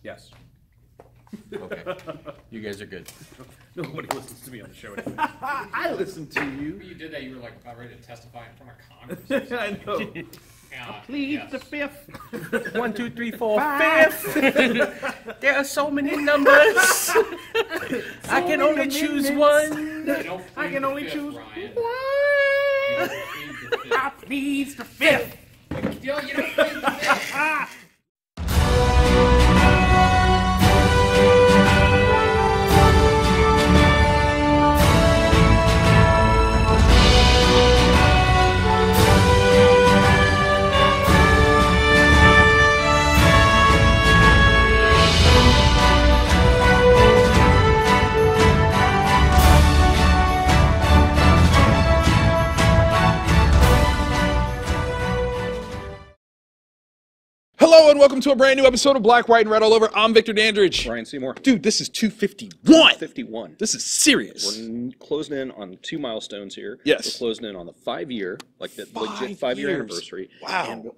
Yes. Okay. You guys are good. Nobody listens to me on the show anymore. I listen to you. When you did that, you were like about ready to testify in front of Congress. I know. Plead the fifth. 1, 2, 3, 4, 5. There are so many numbers. I can only choose one. I can only choose Ryan. one. I plead the fifth. You don't plead the fifth. Hello and welcome to a brand new episode of Black, White, and Red All Over. I'm Victor Dandridge. Ryan Seymour. Dude, this is 251. 51. This is serious. We're closing in on 2 milestones here. Yes. We're closing in on the 5-year, like the legit 5 5-year years. anniversary. Wow. And we're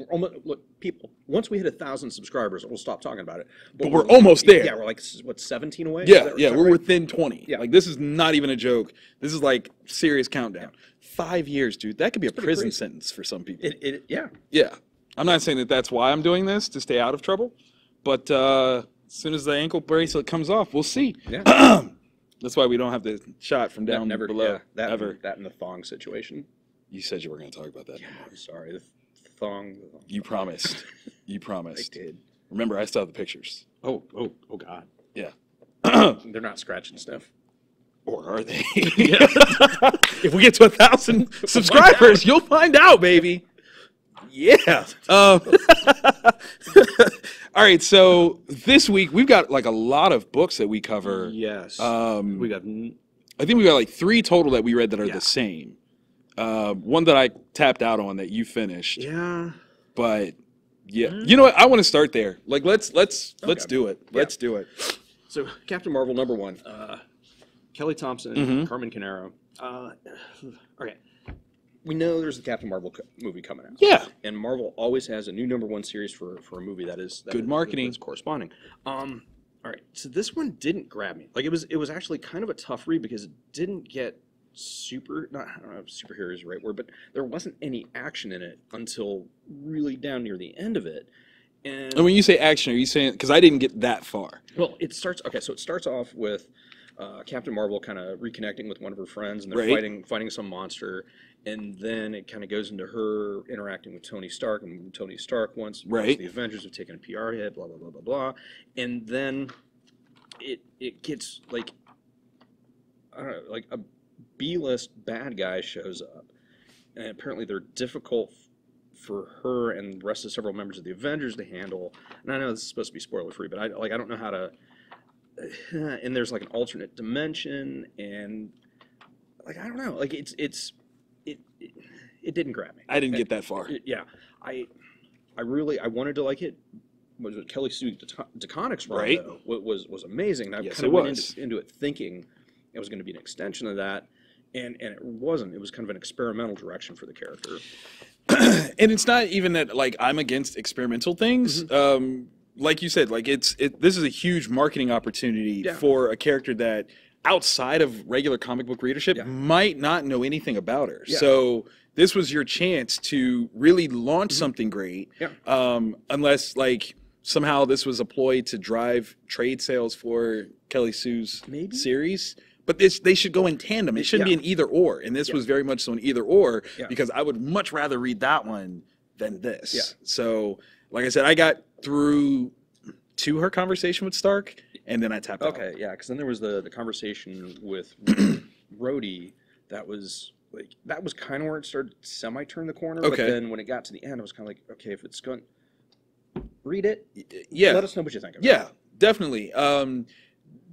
almost, look, people, once we hit 1,000 subscribers, we'll stop talking about it. But we're almost there. Yeah, we're like, what, 17 away? Yeah, Is that we're right? within 20. Yeah. Like, this is not even a joke. This is like serious countdown. 5 years, dude. That could be a prison crazy. sentence for some people. Yeah. Yeah. I'm not saying that that's why I'm doing this, to stay out of trouble. But as soon as the ankle bracelet comes off, we'll see. Yeah. That's why we don't have the shot from down never, below. yeah, that, ever. That and the thong situation. You said you were going to talk about that. Yeah, I'm sorry. The thong. You promised. You promised. I did. Remember, I still have the pictures. Oh, God. Yeah. They're not scratching Sniff. Or are they? If we get to 1,000 subscribers, you'll find out, baby. Yeah. All right. So this week we've got like a lot of books that we cover. Yes. We got. I think we got like 3 total that we read that are the same. One that I tapped out on that you finished. Yeah. But yeah, you know what? I want to start there. Like let's do it. Yeah. Let's do it. So Captain Marvel #1, Kelly Thompson, Carmen Canaro. Okay, we know there's a Captain Marvel movie coming out. Yeah. And Marvel always has a new #1 series for a movie that is Good marketing. that's corresponding. All right, so this one didn't grab me. Like it was actually kind of a tough read because it didn't get I don't know if superhero is the right word, but there wasn't any action in it until really down near the end of it. And when you say action, are you saying, because I didn't get that far? Well, it starts off with Captain Marvel kind of reconnecting with one of her friends, and they're fighting some monster, and then it kind of goes into her interacting with Tony Stark, and Tony Stark once the Avengers have taken a PR hit, blah blah blah blah blah, and then it gets like I don't know, like a B-list bad guy shows up, and apparently they're difficult for her and the rest of several members of the Avengers to handle. And I know this is supposed to be spoiler free, but I don't know how to. And there's like an alternate dimension, and like I don't know, like it didn't grab me. I didn't get that far. I wanted to like it. Was it Kelly Sue DeConnick's run? Right. Though, was amazing. And I kind of went into it thinking it was going to be an extension of that, and it wasn't. It was kind of an experimental direction for the character. And it's not even that like I'm against experimental things. Like you said, like this is a huge marketing opportunity for a character that outside of regular comic book readership might not know anything about her. Yeah. So this was your chance to really launch something great. Yeah. Unless like somehow this was a ploy to drive trade sales for Kelly Sue's series. But they should go in tandem. It shouldn't be an either or. And this was very much so an either or because I would much rather read that one than this. Yeah. So, like I said, I got through to her conversation with Stark, and then I tapped out. Okay, yeah, because then there was the conversation with Rhodey that was kind of where it started semi-turn the corner. Okay. But then when it got to the end, I was kind of like, okay, if it's going, read it. Yeah. Let us know what you think of it. Yeah, definitely.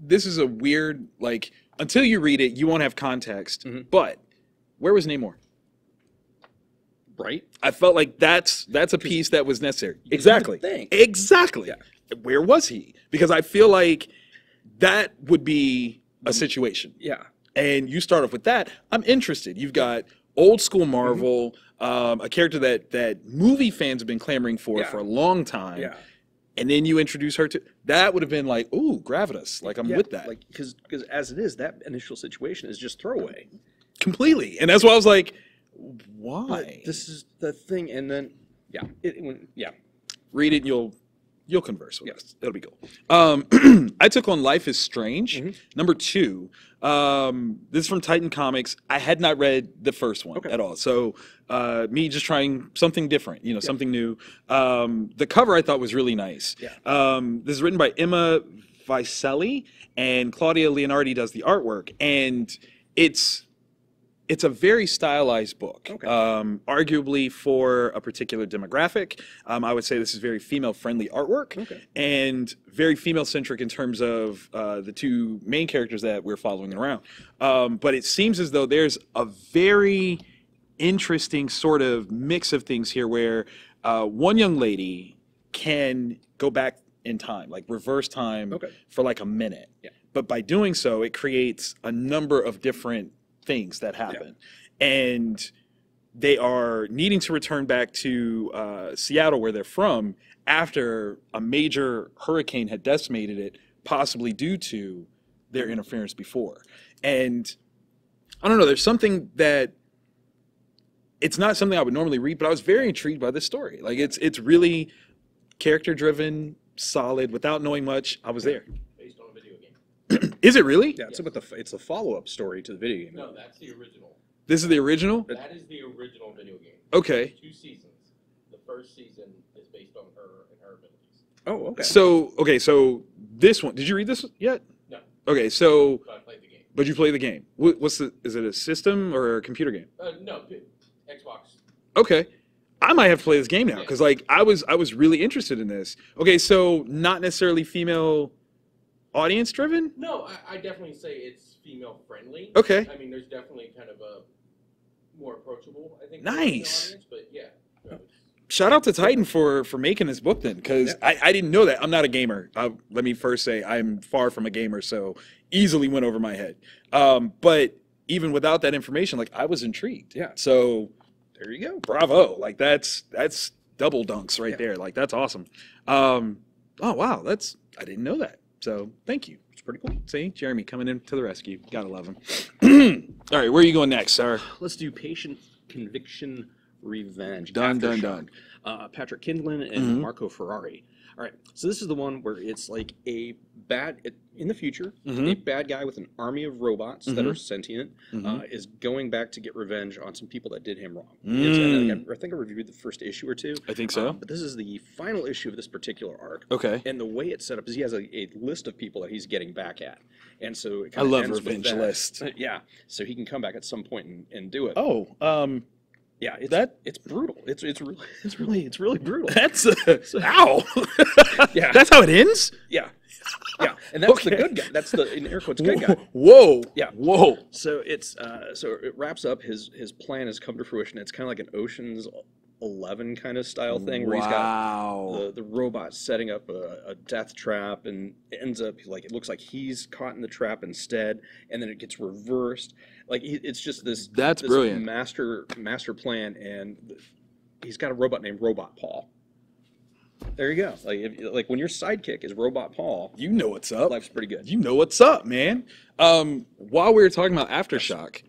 This is a weird, like, until you read it, you won't have context. But where was Namor? Right? I felt like that's a piece that was necessary. Exactly. Exactly. Yeah. Where was he? Because I feel like that would be a situation. Yeah. And you start off with that. I'm interested. You've got old school Marvel, a character that movie fans have been clamoring for a long time. Yeah. and then you introduce her to that would have been like, ooh, Gravitas. Like I'm with that. Like because as it is, that initial situation is just throwaway. Completely. And that's why I was like, why? But this is the thing, and then read it and you'll converse with us. It'll be cool. I took on Life is Strange, number 2. This is from Titan Comics. I had not read the first one at all. So me just trying something different, something new. The cover I thought was really nice. This is written by Emma Vicelli, and Claudia Leonardi does the artwork. And it's a very stylized book, arguably for a particular demographic. I would say this is very female-friendly artwork, and very female-centric in terms of the 2 main characters that we're following around. But it seems as though there's a very interesting sort of mix of things here where one young lady can go back in time, like reverse time for like a minute. But by doing so, it creates a number of different things that happen, and they are needing to return back to Seattle, where they're from, after a major hurricane had decimated it, possibly due to their interference before. And I don't know, there's something that it's not something I would normally read, but I was very intrigued by this story. Like it's really character driven, solid, without knowing much. I was there. Based on a video game. Is it really? Yeah, it's a follow-up story to the video game. No, that's the original. This is the original? That is the original video game. Okay. 2 seasons. The first season is based on her and her abilities. Oh, okay. So this one, did you read this yet? No. Okay, so But I played the game. but you play the game. Is it a system or a computer game? No, Xbox. Okay. I might have to play this game now because like I was really interested in this. Okay, so not necessarily female audience driven? No, I definitely say it's female friendly. Okay. I mean, there's definitely kind of a more approachable, I think. Nice. Audience, but yeah. No, Shout out to Titan for making this book then, because I didn't know that. I'm not a gamer. Let me first say I'm far from a gamer, so easily went over my head. But even without that information, like I was intrigued. Yeah. So there you go. Bravo. Like that's double dunks right there. Like that's awesome. Oh wow, I didn't know that. So thank you. It's pretty cool. See, Jeremy coming in to the rescue. Gotta love him. All right, where are you going next, sir? Let's do Patient Conviction Revenge. Done. Patrick Kindlin and Marco Ferrari. All right, so this is the one where it's like in the future, a bad guy with an army of robots that are sentient is going back to get revenge on some people that did him wrong. I think I reviewed the first issue or two. I think so. But this is the final issue of this particular arc. Okay. And the way it's set up is he has a list of people that he's getting back at. And so it I kind of love ends with revenge that. list. Yeah, so he can come back at some point and do it. Oh, yeah, it's brutal. It's really brutal. That's ow. Yeah, That's how it ends. yeah, and that's the good guy. That's the in air quotes good guy. Whoa. Yeah. Whoa. So it's so it wraps up. His plan has come to fruition. It's kind of like an Ocean's 11 kind of style thing where he's got the robot setting up a death trap, and it ends up like it looks like he's caught in the trap instead, and then it gets reversed. Like it's just this brilliant master plan, and he's got a robot named Robot Paul. There you go. Like when your sidekick is Robot Paul, you know what's up. Life's pretty good. You know what's up, man. While we were talking about AfterShock,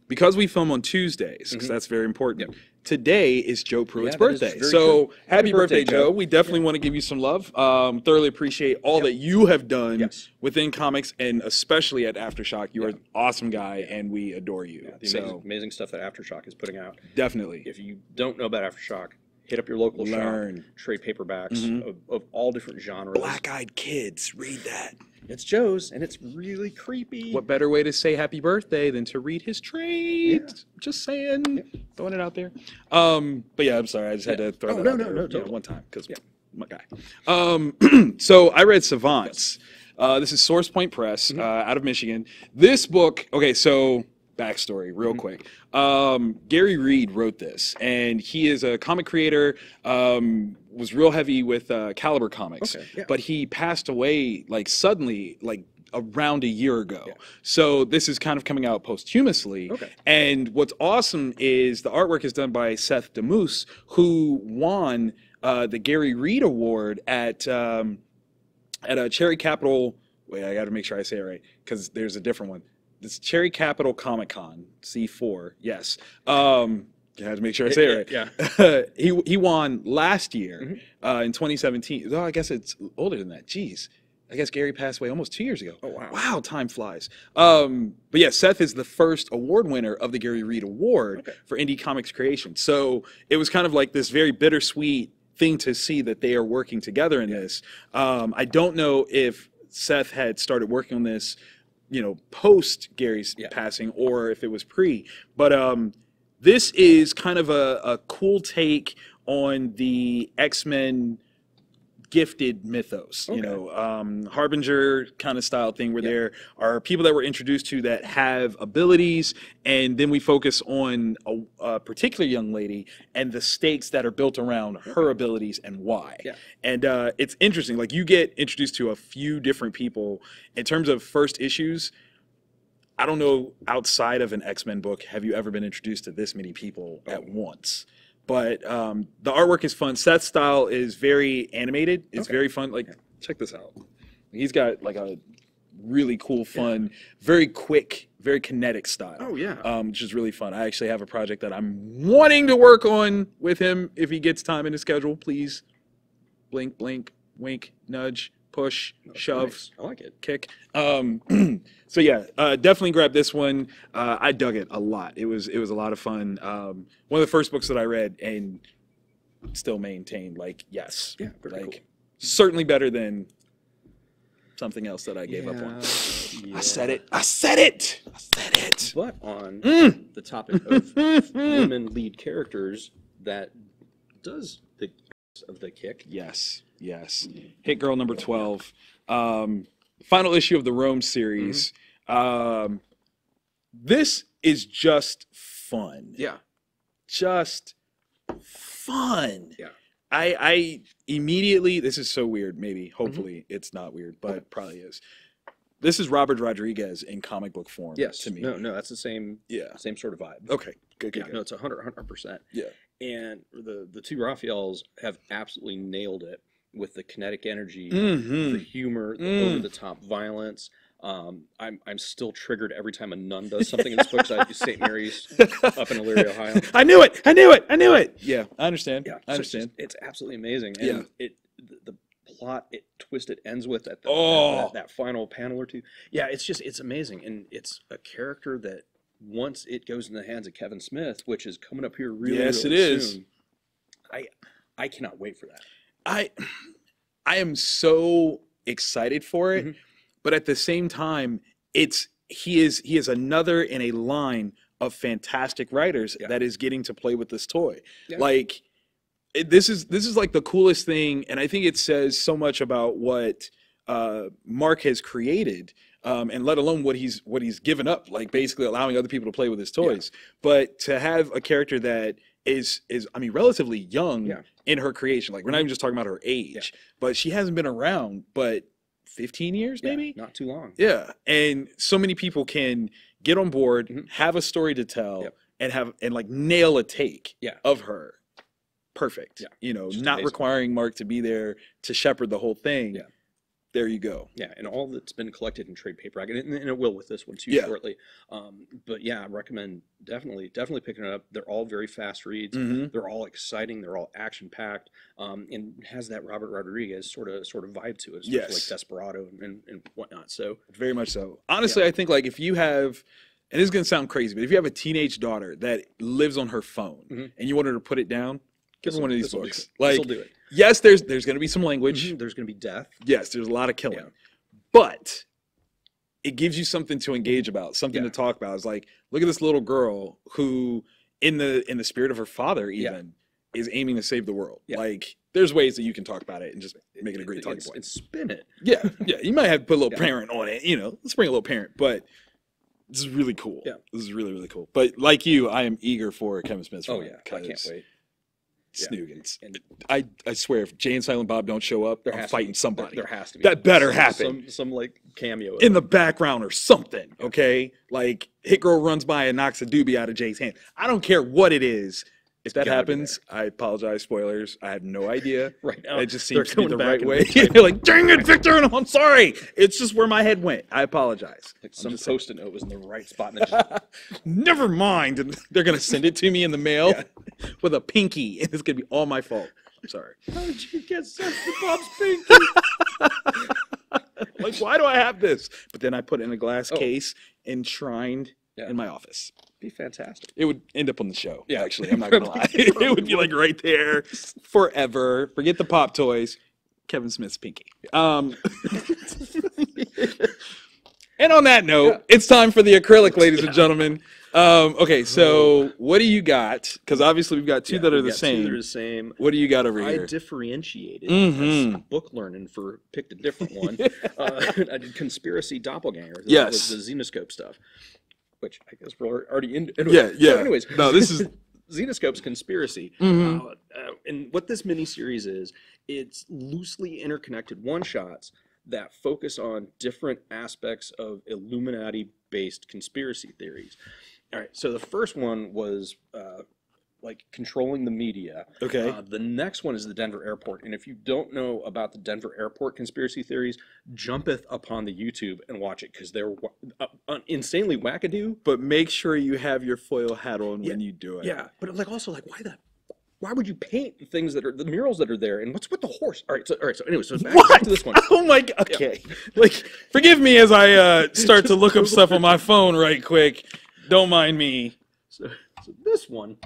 because we film on Tuesdays, because that's very important. Yep. Today is Joe Pruitt's birthday. So happy birthday, Joe. We definitely want to give you some love. Thoroughly appreciate all that you have done within comics, and especially at AfterShock. You are an awesome guy, and we adore you. The amazing stuff that AfterShock is putting out. Definitely. If you don't know about AfterShock, hit up your local shop, trade paperbacks of all different genres. Black-Eyed Kids, read that. It's Joe's, and it's really creepy. What better way to say happy birthday than to read his trade? Yeah. Just saying, throwing it out there. But yeah, I'm sorry, I just had to throw that out there. No, totally. One time, because my guy. So I read Savants. This is Source Point Press out of Michigan. This book, okay, so backstory real quick. Gary Reed wrote this, and he is a comic creator, was real heavy with Caliber Comics, but he passed away like suddenly, like around a year ago. So this is kind of coming out posthumously. And what's awesome is the artwork is done by Seth DeMoose, who won the Gary Reed Award at a Cherry Capital. Wait, I got to make sure I say it right because there's a different one. It's Cherry Capital Comic Con C4. Yes. I had to make sure I say it right. Yeah. he won last year in 2017. Oh, I guess it's older than that. Jeez. I guess Gary passed away almost 2 years ago. Oh, wow. Wow, time flies. But yeah, Seth is the first award winner of the Gary Reed Award for indie comics creation. So it was kind of like this very bittersweet thing to see that they are working together in this. I don't know if Seth had started working on this, you know, post Gary's passing or if it was pre, but this is kind of a cool take on the X-Men gifted mythos, you know, Harbinger kind of style thing where there are people that we're introduced to that have abilities, and then we focus on a particular young lady and the stakes that are built around her abilities and why. And it's interesting, like you get introduced to a few different people. In terms of first issues, I don't know, outside of an X-Men book, have you ever been introduced to this many people at once? But the artwork is fun. Seth's style is very animated. It's very fun. Like, check this out. He's got like a really cool, fun, very quick, very kinetic style. Oh, yeah. Which is really fun. I actually have a project that I'm wanting to work on with him if he gets time in his schedule. Please, blink, blink, wink, nudge, push, shove. Nice. I like it. Kick. So yeah, definitely grab this one. I dug it a lot. It was a lot of fun. One of the first books that I read and still maintained, like, yes, very like cool. certainly better than something else that I gave up on. I said it. I said it. I said it. But on the topic of women lead characters, that does the of the kick. Yes, yes. Hit Girl number 12. Final issue of the Rome series. This is just fun. Yeah. Just fun. Yeah. I immediately, this is so weird, maybe, hopefully it's not weird, but it probably is. This is Robert Rodriguez in comic book form to me. No, that's the same same sort of vibe. Okay, good. No, it's 100%. Yeah. And the two Raphaels have absolutely nailed it with the kinetic energy, Mm-hmm. the humor, the over-the-top violence. I'm still triggered every time a nun does something in this book. So I do St. Mary's up in Elyria, Ohio. I knew it. Yeah, I understand. Yeah, I understand. It's absolutely amazing. And the plot twist it ends with at that final panel or two. Yeah, it's amazing, and it's a character that once it goes in the hands of Kevin Smith, which is coming up here really soon, I cannot wait for that. I am so excited for it, but at the same time, he is another in a line of fantastic writers that is getting to play with this toy. Yeah. Like this is like the coolest thing, and I think it says so much about what Mark has created, and let alone what he's given up, like basically allowing other people to play with his toys. Yeah. But to have a character that is I mean relatively young in her creation, like we're not even just talking about her age, but she hasn't been around but 15 years maybe, not too long. Yeah, and so many people can get on board, have a story to tell, and like nail a take of her. Perfect. Yeah. You know, not requiring Mark to be there to shepherd the whole thing. Yeah. There you go. Yeah, and all that's been collected in trade paperback, and it will with this one too shortly. But yeah, I recommend definitely picking it up. They're all very fast reads. They're all exciting. They're all action packed, and has that Robert Rodriguez sort of vibe to it, like Desperado and whatnot. So very much so. Honestly, I think like if you have, and this is gonna sound crazy, but if you have a teenage daughter that lives on her phone and you want her to put it down, give her one of these books. Like, do it. Yes, there's going to be some language. There's going to be death. Yes, there's a lot of killing. But it gives you something to engage about, something to talk about. It's like, look at this little girl who, in the spirit of her father, even is aiming to save the world. Like, there's ways that you can talk about it and just make it a great talking point. And spin it. Yeah. You might have to put a little parent on it. You know, let's bring a little parent. But this is really cool. Yeah, this is really, really cool. But like you, I am eager for Kevin Smith's run. I can't wait. Snoogans. And I swear, if Jay and Silent Bob don't show up, I'm fighting somebody. There has to be. That better happen. Some like cameo in the background or something. Okay, like Hit Girl runs by and knocks a doobie out of Jay's hand. I don't care what it is. If that gotta be happens, I apologize. Spoilers. I have no idea. Right now, It just they're seems to be going the back right and way. retyping. You're like, dang it, Victor, and I'm sorry. It's just where my head went. I apologize. Like some post-it note was in the right spot. And it just, Never mind. And they're gonna send it to me in the mail with a pinky, and it's gonna be all my fault. I'm sorry. how did you get such the Bob's pinky? Like, why do I have this? But then I put it in a glass case, enshrined in my office. Be fantastic. It would end up on the show. Yeah. Actually, I'm not gonna lie. It would be like right there forever. Forget the pop toys. Kevin Smith's pinky. And on that note, it's time for the acrylic, ladies and gentlemen. Okay, so what do you got? Because obviously we've got two that are the same. Two that are the same. What do you got over I here? differentiated. Mhm. That's book learning for picked a different one. I did conspiracy doppelganger. Yes. The Zenescope stuff, which I guess we're already in. Yeah, yeah. So anyways, No, this is Zenescope's conspiracy. Mhm. And what this miniseries is, it's loosely interconnected one-shots that focus on different aspects of Illuminati-based conspiracy theories. All right, so the first one was like controlling the media. okay. The next one is the Denver airport. And if you don't know about the Denver airport conspiracy theories, jumpeth upon the YouTube and watch it because they're insanely wackadoo. But make sure you have your foil hat on when you do it. Yeah, but like also like why would you paint the things that are the murals that are there? And what's with the horse? All right, so anyway, so back to this one. Oh my god. Okay. Like, forgive me as I start to look up stuff on my phone right quick. Don't mind me. So this one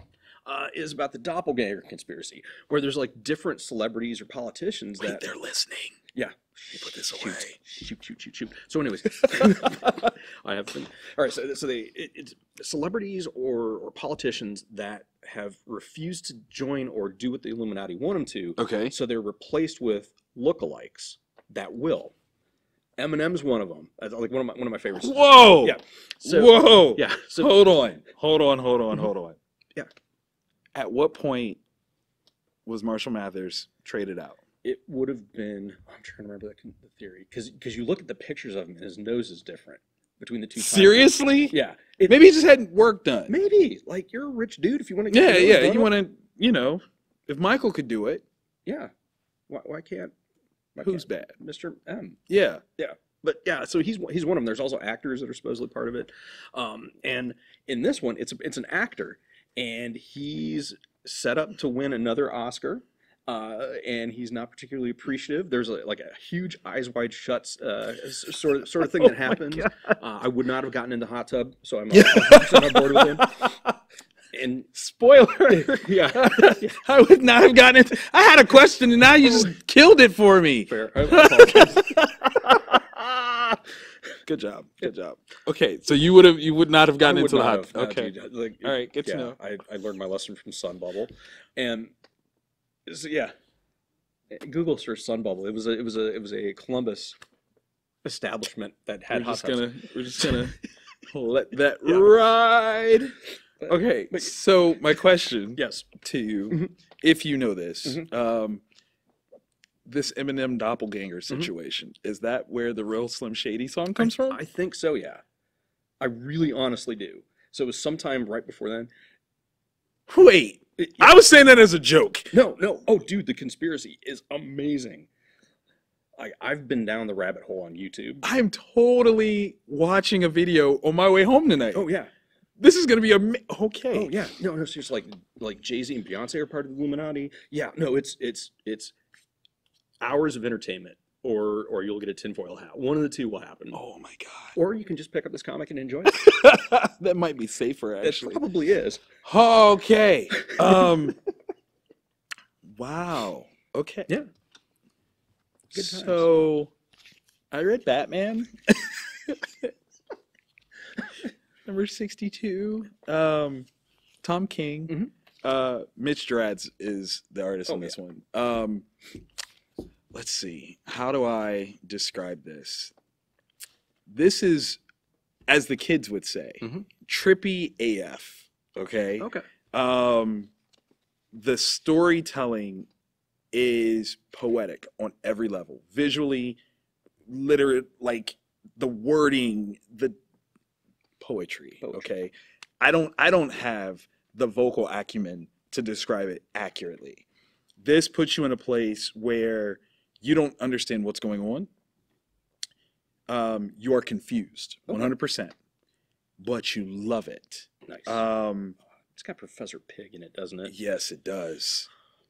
is about the doppelganger conspiracy, where there's like different celebrities or politicians that They're listening. yeah. Put this away. Shoot. So, anyways, I have been all right. So it's celebrities or politicians that have refused to join or do what the Illuminati want them to. Okay. So they're replaced with lookalikes that will. Eminem's one of them. That's like one of my favorites. Whoa. Yeah. So, Whoa. Yeah. So Hold on. Yeah. At what point was Marshall Mathers traded out? it would have been. I'm trying to remember the theory because you look at the pictures of him and his nose is different between the two. Seriously? Yeah. Maybe he just hadn't work done. Maybe like you're a rich dude if you want to. Yeah, yeah. You want to, if Michael could do it, Yeah. Why can't? who's bad? Mr. M. Yeah. But yeah, so he's one of them. There's also actors that are supposedly part of it, and in this one, it's an actor, and he's set up to win another Oscar, and he's not particularly appreciative. There's a huge eyes wide shut sort of thing that happens. I would not have gotten in the hot tub, so I'm 100% on board with him. And Spoiler. yeah, I would not have gotten it. I had a question and now you just killed it for me. fair. I apologize. Good job. Good job. Okay, so you would not have gotten I would into the not hot. have, no, Okay. dude, like, All right, good to yeah, know. I learned my lesson from Sun Bubble, and so, yeah, Google search Sun Bubble. It was a Columbus establishment that had hot tubs. We're just gonna let that ride. Okay, so my question Yes. to you, Mhm. if you know this, this Eminem doppelganger situation, is that where the real Slim Shady song comes from? I think so. Yeah, I really honestly do. So it was sometime right before then. Wait, I was saying that as a joke. No. Oh, dude, the conspiracy is amazing. I've been down the rabbit hole on YouTube. I'm totally watching a video on my way home tonight. Oh yeah. This is gonna be okay. Oh yeah. No. Seriously, like Jay-Z and Beyonce are part of the Illuminati. Yeah. No. It's hours of entertainment, or you'll get a tinfoil hat. One of the two will happen. Oh my god. Or you can just pick up this comic and enjoy it. That might be safer, It actually. probably is. Okay. Wow. Okay. Yeah. Good times. So, I read Batman. Number 62. Tom King. Mitch Gerads is the artist on this one. Let's see. How do I describe this? This is, as the kids would say, trippy AF. Okay? Okay. The storytelling is poetic on every level. Visually, literate, like the wording, the poetry. Okay? I don't have the vocal acumen to describe it accurately. This puts you in a place where you don't understand what's going on. You are confused, 100%, but you love it. Nice. It's got Professor Pig in it, doesn't it? Yes, it does.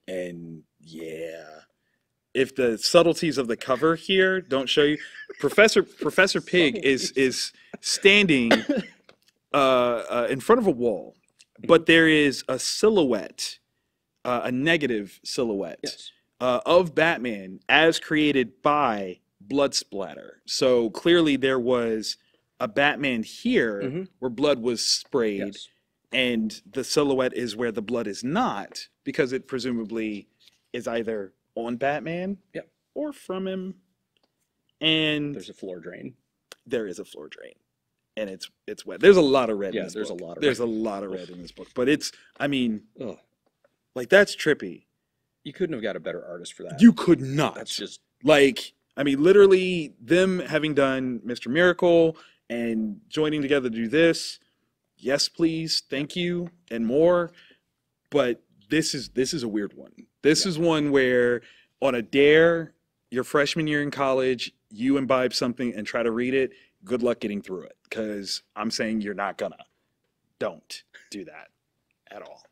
And yeah, if the subtleties of the cover here don't show you, Professor Pig is standing in front of a wall, but there is a silhouette, a negative silhouette Yes. of Batman as created by blood splatter. So clearly there was a Batman here where blood was sprayed. Yes. And the silhouette is where the blood is not, because it presumably is either on Batman or from him. And There's a floor drain. there is a floor drain. And it's wet. There's a lot of red in this there's book. a lot of There's red. a lot of red in this book. But it's, I mean, Ugh. like, that's trippy. You couldn't have got a better artist for that. You could not. That's just Like, I mean, literally them having done Mr. Miracle and joining together to do this. Yes, please, thank you, and more. But this is a weird one. This is one where on a dare, your freshman year in college, you imbibe something and try to read it. Good luck getting through it, because I'm saying you're not gonna. Don't do that at all.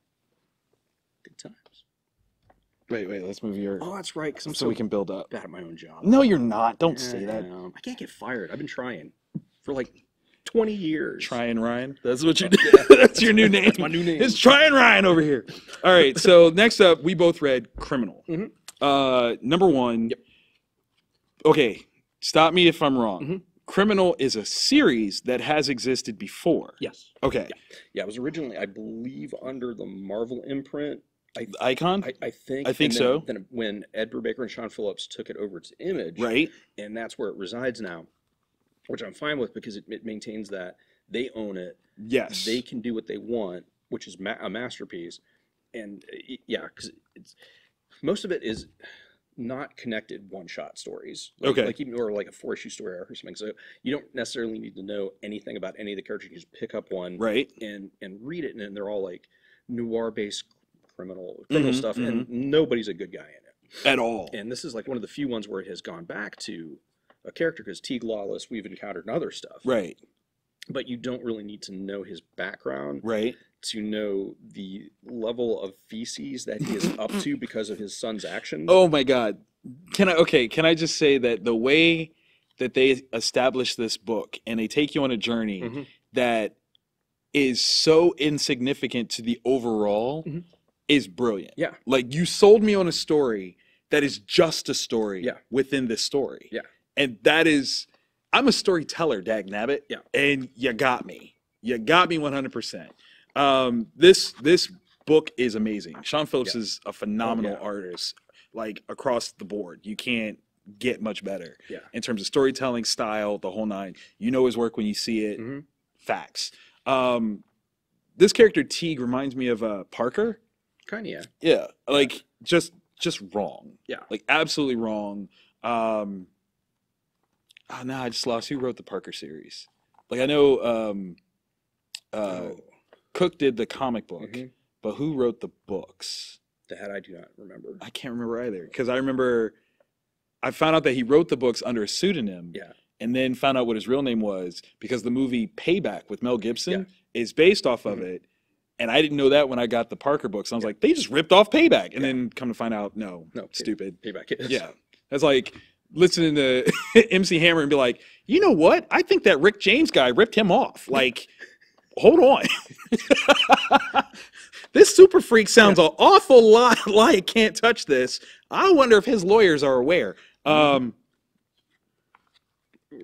good times. Wait, let's move your. Oh, that's right. Because I'm so we can build up. bad at my own job. No, you're not. Don't say that. I can't get fired. I've been trying for like 20 years. Trying Ryan. That's what you. That's your new name. That's my new name. It's Trying Ryan over here. All right. So next up, we both read Criminal. Number one. Yep. Okay. Stop me if I'm wrong. Criminal is a series that has existed before. Yes. Okay. Yeah, it was originally, I believe, under the Marvel imprint. Icon. I think. I think and so. Then when Ed Brubaker and Sean Phillips took it over to Image, Right. and that's where it resides now, which I'm fine with because it maintains that they own it. Yes. They can do what they want, which is a masterpiece. And yeah, because most of it is not connected one-shot stories. Like even or like a 4-issue story arc or something. So you don't necessarily need to know anything about any of the characters. You just pick up one Right. and read it, and then they're all like noir-based criminal stuff, and nobody's a good guy in it At all. And this is like one of the few ones where it has gone back to a character, because Teague Lawless we've encountered in other stuff, Right. but you don't really need to know his background Right. to know the level of feces that he is up to because of his son's actions. Oh my God. Can I just say that the way that they establish this book and they take you on a journey that is so insignificant to the overall is brilliant. Yeah. Like, you sold me on a story that is just a story Yeah. within this story. Yeah. And that is, I'm a storyteller, dagnabbit. Yeah. And you got me. You got me 100%. This book is amazing. Sean Phillips is a phenomenal artist, like, across the board. You can't get much better in terms of storytelling, style, the whole nine. You know his work when you see it. Facts. This character Teague reminds me of Parker. Kind of, yeah. Yeah, like just wrong. Yeah. Like absolutely wrong. Oh no, I just lost. Who wrote the Parker series? Like, I know Cook did the comic book, but who wrote the books? That I do not remember. I can't remember either, because I remember I found out that he wrote the books under a pseudonym. Yeah. And then found out what his real name was, because the movie Payback with Mel Gibson is based off of it. And I didn't know that when I got the Parker books. I was like, they just ripped off Payback. And then come to find out, no, stupid. Payback is. Yeah. That's like listening to MC Hammer and be like, you know what? I think that Rick James guy ripped him off. Like, hold on. This Super Freak sounds an awful lot like Can't Touch This. I wonder if his lawyers are aware.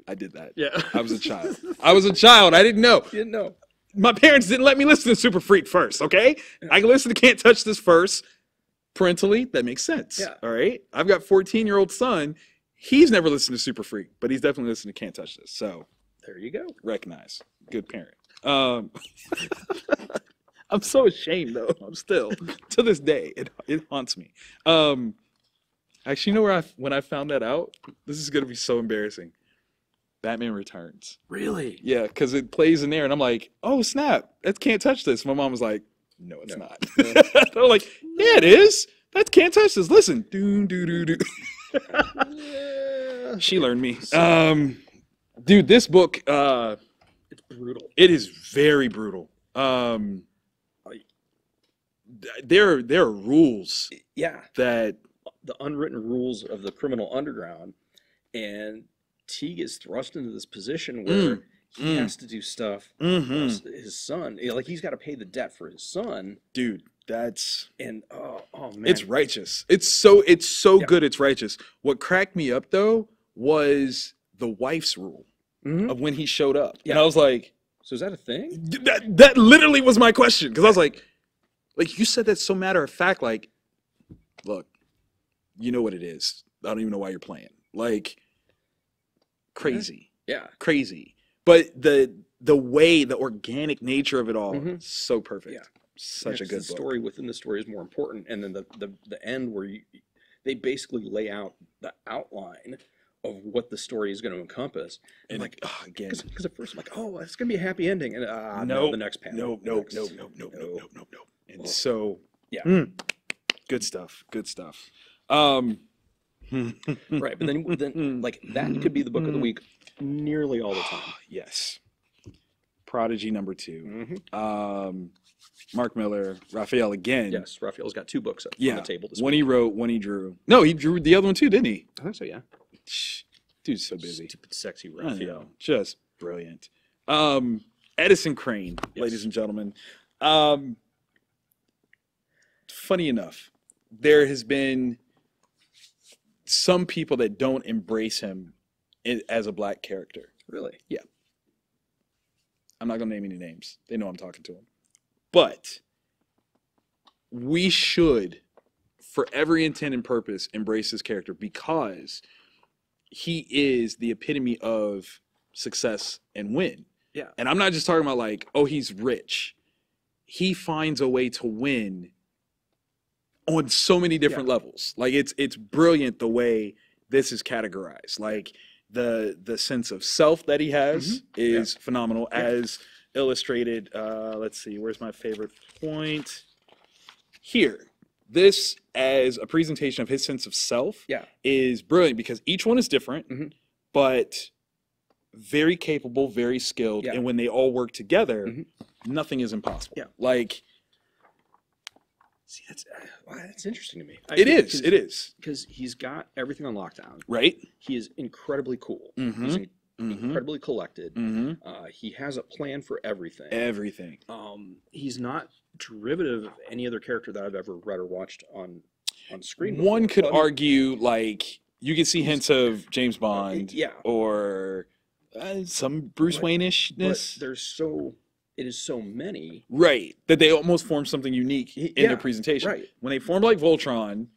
I did that. Yeah. I was a child. I didn't know. You didn't know. My parents didn't let me listen to Super Freak first, okay? I can listen to Can't Touch This first. Parentally, that makes sense. Yeah. All right? I've got a 14-year-old son. He's never listened to Super Freak, but he's definitely listened to Can't Touch This. So, there you go. Recognize. Good parent. I'm so ashamed, though. I'm still, to this day, it haunts me. Actually, you know when I found that out? This is going to be so embarrassing. Batman Returns. Really? Yeah, because it plays in there, and I'm like, oh, snap. That Can't Touch This. My mom was like, no, it's No. not. They're like, yeah, it is. That can't touch this. Listen, do do do do. She learned me. Dude, this book, It's brutal. it is very brutal. There are rules Yeah, that the unwritten rules of the criminal underground, and Teague is thrust into this position where he has to do stuff for his son. Like he's got to pay the debt for his son, dude, that's and oh man, it's righteous. It's so Yeah. good. It's righteous. What cracked me up though was the wife's rule of when he showed up, and Yeah. I was like, So is that a thing? that literally was my question because I was like you said that so matter of fact. Like, look, you know what it is. I don't even know why you're playing. Like, crazy, Yeah. crazy. But the way, the organic nature of it all, so perfect. Yeah. Such a Yeah, 'cause good the book. story within the story is more important, and then the end where they basically lay out the outline of what the story is going to encompass. And like again, because at first I'm like, oh, it's going to be a happy ending, and no, the next panel. no. And so, Yeah. Good stuff. Good stuff. Right, but then like that could be the book of the week nearly all the time. Yes. Prodigy number 2. Mm-hmm. Mark Miller, Raphael again. Yes, Raphael's got 2 books up on Yeah. the table this One week. he wrote, one he drew. No, he drew the other one too, didn't he? I think so, yeah. Shh, dude's so busy. Stupid, sexy I Raphael. know, just brilliant. Edison Crane, ladies and gentlemen. Funny enough, there has been some people that don't embrace him as a black character. Really? Yeah. I'm not going to name any names. They know I'm talking to them. But we should, for every intent and purpose, embrace his character because he is the epitome of success and win. Yeah. And I'm not just talking about like, oh, he's rich. He finds a way to win on so many different levels. Like it's brilliant the way this is categorized. Like the sense of self that he has is phenomenal, as illustrated. Let's see, where's my favorite point? Here. This as a presentation of his sense of self is brilliant because each one is different, but very capable, very skilled, and when they all work together, nothing is impossible. Yeah. Like, see, that's interesting to me. It is. Because he's got everything on lockdown. Right? He is incredibly cool. He's incredibly collected. He has a plan for everything. Everything. He's not derivative of any other character that I've ever read or watched on screen. One before. could argue, like, you can see hints of James Bond, yeah, or some Bruce Wayne-ishness. But it is so many, right? That they almost form something unique in their presentation. Right. When they form like Voltron,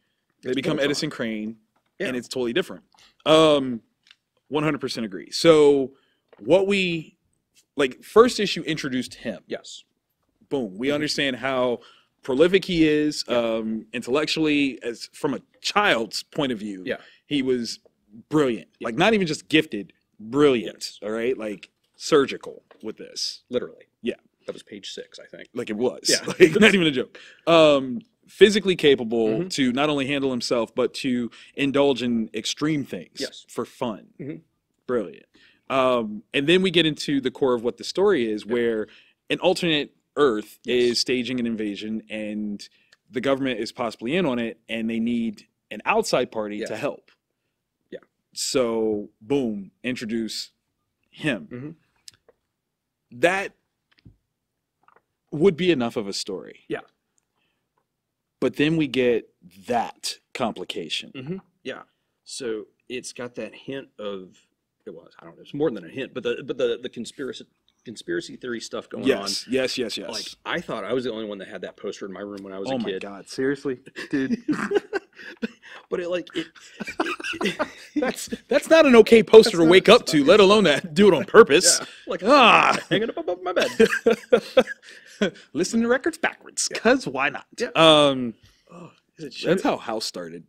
they become Voltron. Edison Crane, and it's totally different. 100% agree. So, what we like first issue introduced him. Yes. Boom. We understand how prolific he is intellectually, as from a child's point of view. Yeah. He was brilliant. Like not even just gifted, brilliant. All right, like surgical with this. Literally. Yeah. That was page 6, I think. Like it was. Yeah. Like not even a joke. Physically capable to not only handle himself but to indulge in extreme things for fun. Brilliant. And then we get into the core of what the story is, where an alternate Earth is staging an invasion, and the government is possibly in on it, and they need an outside party to help. Yeah. So, boom, introduce him. That would be enough of a story. Yeah. But then we get that complication. Yeah. So it's got that hint of I don't know, it's more than a hint, but the conspiracy theory stuff going on. Yes. Like I thought I was the only one that had that poster in my room when I was a kid. Oh my God, seriously, dude. But that's not an okay poster to wake up to, let alone that do it on purpose. Yeah. Like hanging up above my bed. Listen to records backwards, cause why not? Yeah. That's how House started.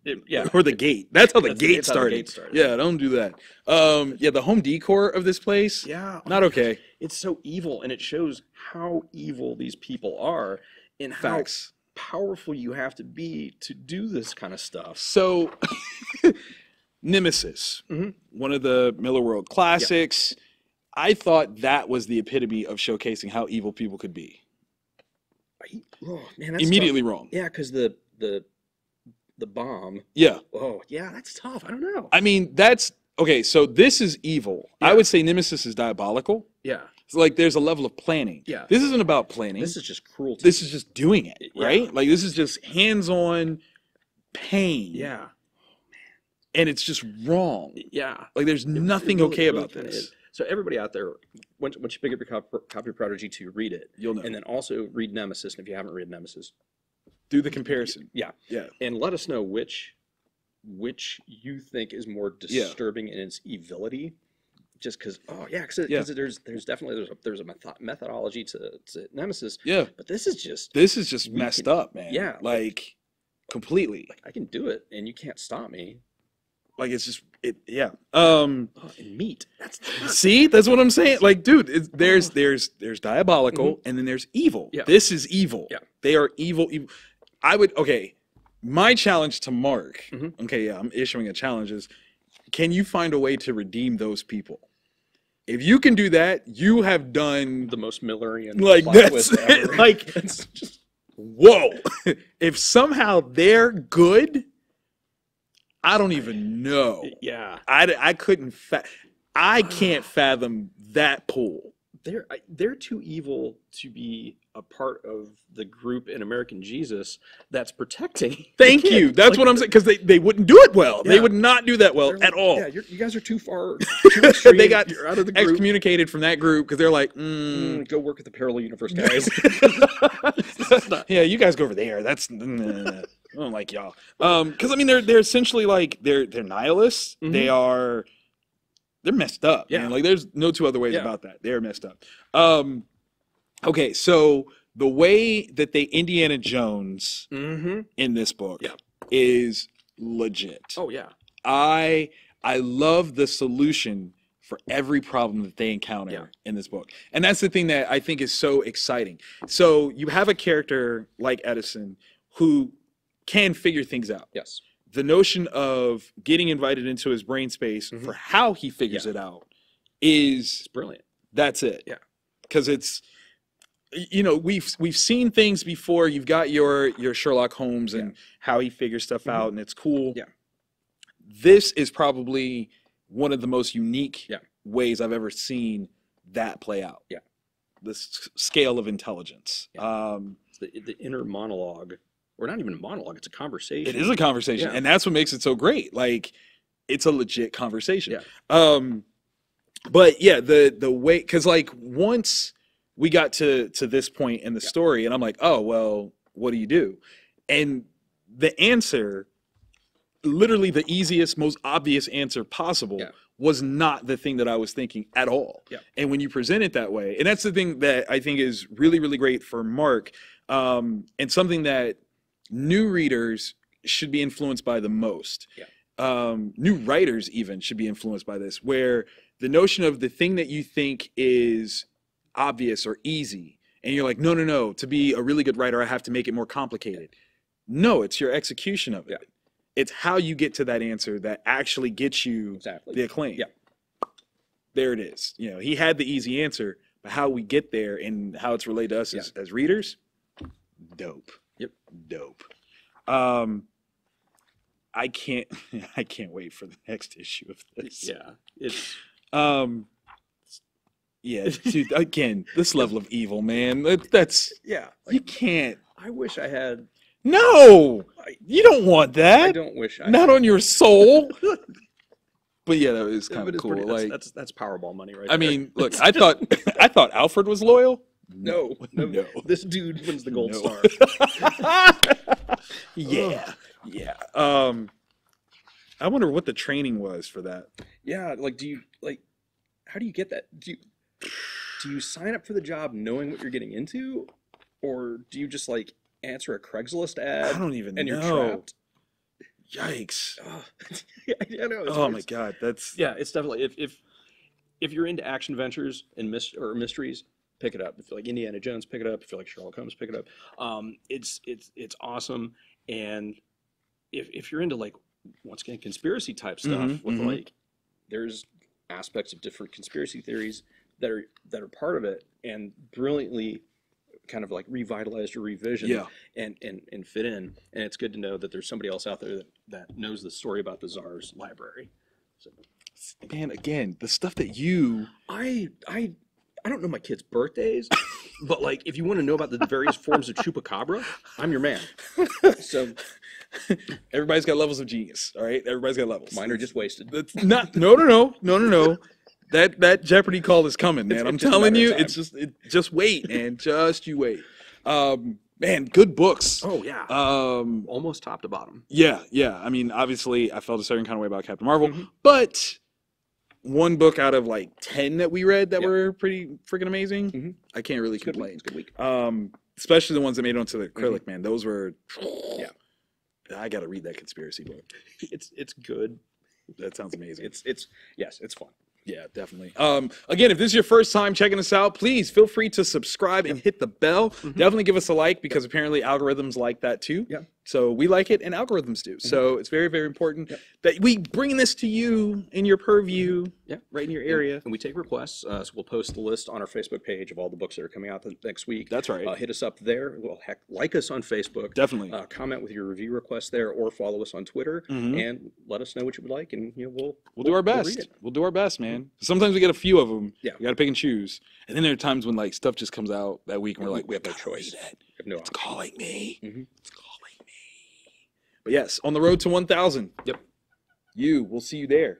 Or the Gate. That's how the Gate how the started. Gate started. Yeah, don't do that. The home decor of this place. Yeah. Not okay. It's so evil, and it shows how evil these people are. and Facts. how powerful you have to be to do this kind of stuff. So, Nemesis, one of the Miller World classics. I thought that was the epitome of showcasing how evil people could be. Oh, man, that's Immediately tough. wrong. Yeah, because the bomb. Yeah. Oh, yeah, that's tough. I don't know. I mean, that's okay. So this is evil. Yeah. I would say Nemesis is diabolical. Yeah. It's like there's a level of planning. Yeah. This isn't about planning. This is just cruelty. This is just doing it, Yeah. right? Like this is just hands-on pain. Yeah. And it's just wrong. Yeah. Like there's nothing really, okay really about kinda this. is. So everybody out there, once you pick up your copy of Prodigy 2, read it. You'll know. And then also read Nemesis. And if you haven't read Nemesis, Do the comparison. yeah. Yeah. And let us know which you think is more disturbing in its evility. Just because, because there's definitely there's a methodology to Nemesis. Yeah. But this is just messed up, man. Yeah. Like completely. I can do it, and you can't stop me. Like it's just yeah. And meat. That's See, that's what I'm saying. Like, dude, there's diabolical and then there's evil. Yeah. This is evil. Yeah. They are evil. My challenge to Mark. Okay, yeah, I'm issuing a challenge. Is can you find a way to redeem those people? If you can do that, you have done the most Millerian like plot that's twist ever. like It's just whoa. If somehow they're good, I don't even know. yeah. I couldn't. I can't fathom that pool. They're too evil to be a part of the group in American Jesus that's protecting. Thank you. That's what I'm saying. Because they wouldn't do it well. They Yeah. would not do that well at all. Yeah, you guys are too far. Too extreme. They got You're out of the group. excommunicated from that group because they're like, Go work at the parallel universe, guys. yeah, you guys go over there. That's I don't like y'all. Because I mean, they're essentially like they're nihilists. They're messed up. Yeah. Man. Like there's no two other ways Yeah. about that. They're messed up. Okay, so the way that they Indiana Jones in this book is legit. Oh yeah. I love the solution for every problem that they encounter in this book. And that's the thing that I think is so exciting. So you have a character like Edison who can figure things out. Yes. The notion of getting invited into his brain space for how he figures it out is brilliant. That's it. Yeah. Because it's, you know, we've seen things before. You've got your Sherlock Holmes and how he figures stuff out, and it's cool. Yeah. This is probably one of the most unique ways I've ever seen that play out. Yeah. The scale of intelligence. Yeah. It's the inner monologue, or not even a monologue, it's a conversation. It is a conversation, and that's what makes it so great. Like, it's a legit conversation. Yeah. But yeah, the way, because like once we got to this point in the story, and I'm like, oh well, what do you do? And the answer, literally the easiest, most obvious answer possible, was not the thing that I was thinking at all. Yeah. And when you present it that way, and that's the thing that I think is really, really great for Mark, and something that new readers should be influenced by the most. Yeah. New writers even should be influenced by this, where the notion of the thing that you think is obvious or easy, and you're like, no, to be a really good writer, I have to make it more complicated. No, it's your execution of it. Yeah. It's how you get to that answer that actually gets you the acclaim. Yeah. There it is. You know, he had the easy answer, but how we get there and how it's relayed to us as readers, dope. Yep. Dope. I can't wait for the next issue of this. Yeah. It's yeah, dude, again, this level of evil, man. That's you can't. I wish I had. No, you don't want that. I don't wish I not had. on your soul. But yeah, that was kind But of it's cool. pretty- Like, that's Powerball money, right? I there. mean, look, I thought Alfred was loyal. no. This dude wins the gold No. star. Yeah. I wonder what the training was for that. Yeah, like, how do you get that? Do you sign up for the job knowing what you're getting into, or do you just like answer a Craigslist ad? I don't even and know. you're trapped. Yikes! I know. Oh my god, that's Yeah, it's definitely if you're into action ventures and mysteries, pick it up. If you like Indiana Jones, pick it up. If you like Sherlock Holmes, pick it up. It's awesome. And if you're into like, once again, conspiracy type stuff with like, there's aspects of different conspiracy theories that are part of it and brilliantly kind of like revitalized or revisioned and fit in. And it's good to know that there's somebody else out there that knows the story about the Tsar's library. So, man, again, the stuff that you I don't know my kids' birthdays, but like if you want to know about the various forms of chupacabra, I'm your man. So everybody's got levels of genius, all right? Everybody's got levels. mine are just wasted. That's not no. That Jeopardy call is coming, man. I'm telling you, it's just wait, man. Just you wait. Man, good books. Oh yeah. Almost top to bottom. Yeah. I mean, obviously, I felt a certain kind of way about Captain Marvel, but one book out of like 10 that we read that were pretty freaking amazing. I can't really complain. It's a good week. Especially the ones that made it onto the acrylic, man. Those were I got to read that conspiracy book. It's good. That sounds amazing. It's fun. Yeah, definitely. Again, if this is your first time checking us out, please feel free to subscribe and hit the bell. Definitely give us a like because apparently algorithms like that too. Yeah. So we like it and algorithms do. So it's very, very important that we bring this to you in your purview, right in your area. And we take requests. So we'll post the list on our Facebook page of all the books that are coming out the next week. That's right. Hit us up there. Well, heck, like us on Facebook. Definitely. Comment with your review requests there, or follow us on Twitter and let us know what you would like, and we'll do our best. We'll do our best, man. Sometimes we get a few of them. Yeah. We got to pick and choose. And then there are times when like stuff just comes out that week and we're like, we have no choice. It's calling me. It's calling me. But yes, on the road to 1,000. Yep. We'll see you there.